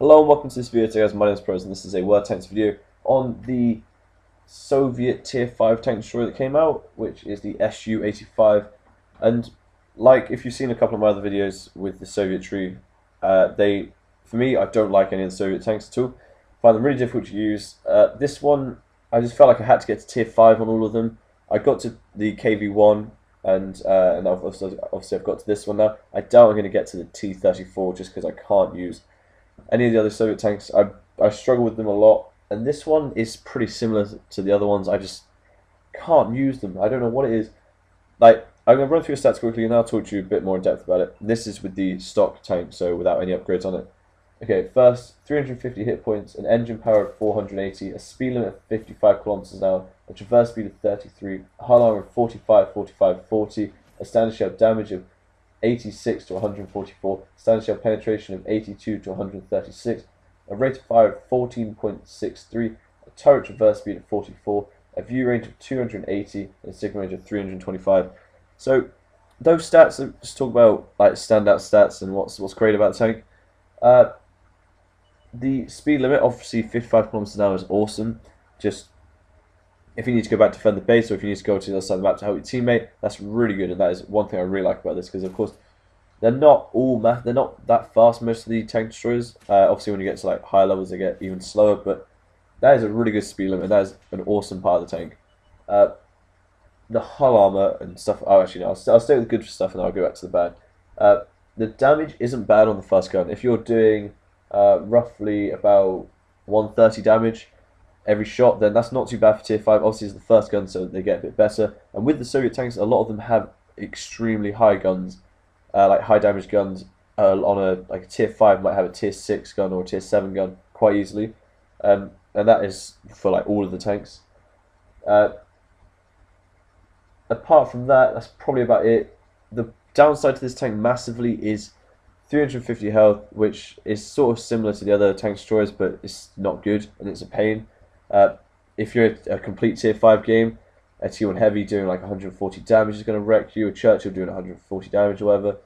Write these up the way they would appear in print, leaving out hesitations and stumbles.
Hello and welcome to this video today guys, my name is Pros and this is a World Tanks video on the Soviet Tier 5 tank destroyer that came out, which is the SU-85. And like if you've seen a couple of my other videos with the Soviet tree, for me, I don't like any of the Soviet tanks at all. I find them really difficult to use. This one, I just felt like I had to get to Tier 5 on all of them. I got to the KV-1 and obviously I've got to this one now. I doubt I'm going to get to the T-34 just because I can't use any of the other Soviet tanks. I struggle with them a lot, and this one is pretty similar to the other ones. I just can't use them. I don't know what it is. Like, I'm going to run through the stats quickly and I'll talk to you a bit more in depth about it. This is with the stock tank, so without any upgrades on it. Okay, first, 350 hit points, an engine power of 480, a speed limit of 55 kilometers an hour, a traverse speed of 33, a hull armor of 45, 45, 40, a standard shell damage of 86 to 144, standard shell penetration of 82 to 136, a rate of fire of 14.63, a turret traverse speed of 44, a view range of 280, and a signal range of 325. So those stats, let's talk about like standout stats and what's great about the tank. The speed limit, obviously 55 kilometers an hour is awesome. Just if you need to go back to defend the base, or if you need to go to the other side of the map to help your teammate, that's really good, and that is one thing I really like about this, because of course they're not that fast, most of the tank destroyers. Obviously when you get to like higher levels they get even slower, but that is a really good speed limit. That is an awesome part of the tank. The hull armor and stuff. Oh, actually no, I'll stay with the good stuff and then I'll go back to the bad. The damage isn't bad on the first gun. If you're doing roughly about 130 damage every shot, then that's not too bad for Tier 5. Obviously it's the first gun, so they get a bit better. And with the Soviet tanks, a lot of them have extremely high guns, like high damage guns. On a Tier 5 might have a Tier 6 gun or a Tier 7 gun quite easily. And that is for like all of the tanks. Apart from that, that's probably about it. The downside to this tank massively is 350 health, which is sort of similar to the other tank destroyers, but it's not good and it's a pain. If you're a complete Tier 5 game, a Tier 1 heavy doing like 140 damage is going to wreck you, a Churchill doing 140 damage or whatever.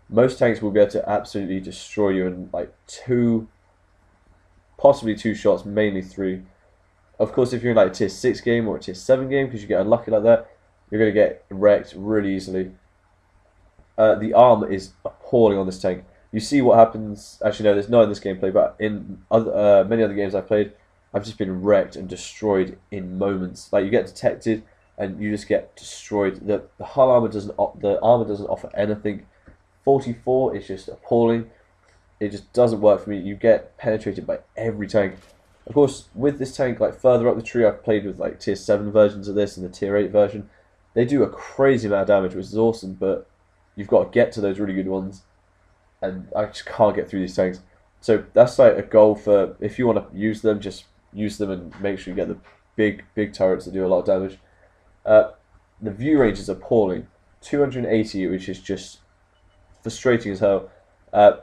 Most tanks will be able to absolutely destroy you in like possibly two shots, mainly three. Of course, if you're in like a Tier 6 game or a Tier 7 game, because you get unlucky like that, you're going to get wrecked really easily. The armor is appalling on this tank. You see what happens. Actually, no, there's not in this gameplay, but in many other games I've played, I've just been wrecked and destroyed in moments. Like, you get detected and you just get destroyed. The hull armor doesn't offer anything. 44 is just appalling. It just doesn't work for me. You get penetrated by every tank. Of course, with this tank, like further up the tree, I've played with like Tier 7 versions of this and the Tier 8 version. They do a crazy amount of damage, which is awesome, but you've got to get to those really good ones, and I just can't get through these tanks. So that's like a goal for, if you want to use them, just use them and make sure you get the big turrets that do a lot of damage. The view range is appalling. 280, which is just frustrating as hell.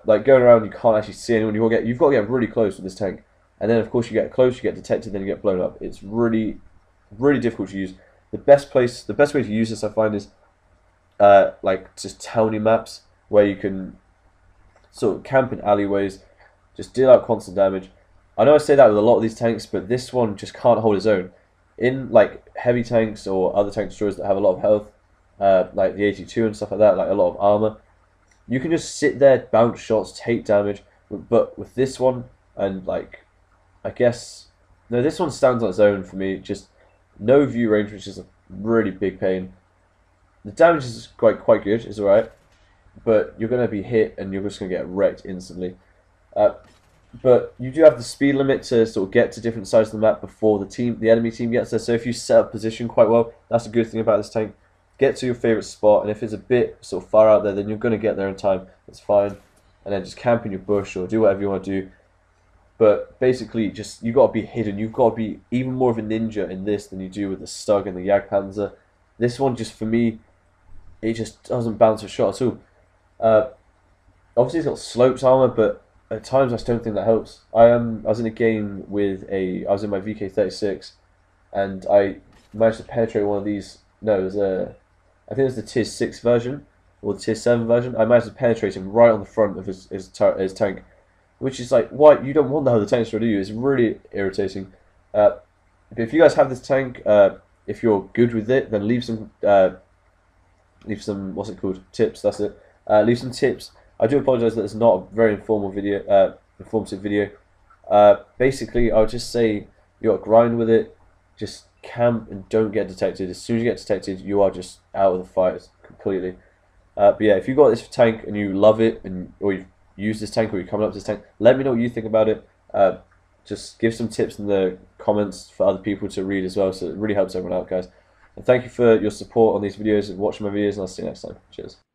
Like going around, you can't actually see anyone. You've got to get really close with this tank, and then of course you get close, you get detected, then you get blown up. It's really difficult to use. The best way to use this, I find, is like just towny maps where you can sort of camp in alleyways, just deal out constant damage. I know I say that with a lot of these tanks, but this one just can't hold its own. In like heavy tanks or other tank destroyers that have a lot of health, like the 82 and stuff like that, like a lot of armor, you can just sit there, bounce shots, take damage. But with this one, and like, I guess, no, this one stands on its own for me. Just no view range, which is a really big pain. The damage is quite good, it's alright, but you're going to be hit and you're just going to get wrecked instantly. But you do have the speed limit to sort of get to different sides of the map before the enemy team gets there. So if you set up position quite well, that's a good thing about this tank. Get to your favourite spot, and if it's a bit sort of far out there, then you're going to get there in time. That's fine. And then just camp in your bush or do whatever you want to do. But basically, just you've got to be hidden. You've got to be even more of a ninja in this than you do with the Stug and the Jagdpanzer. This one, just for me, it just doesn't bounce a shot at all. Obviously, it's got slopes armor, but at times I just don't think that helps. I was in a game with I was in my VK36, and I managed to penetrate one of these. No, it was I think it was the Tier 6 version or the Tier 7 version. I managed to penetrate him right on the front of his tank. which is like, why you don't want the tank destroyer, do you? It's really irritating. But if you guys have this tank, if you're good with it, then leave some what's it called, tips. That's it. Leave some tips. I do apologize that it's not a very informative video. Basically, I would just say you got to grind with it. Just camp and don't get detected. As soon as you get detected, you are just out of the fight completely. But yeah, if you got this tank and you love it, or you've used this tank, or you're coming up to this tank, let me know what you think about it. Just give some tips in the comments for other people to read as well, so it really helps everyone out, guys. And thank you for your support on these videos and watching my videos, and I'll see you next time. Cheers.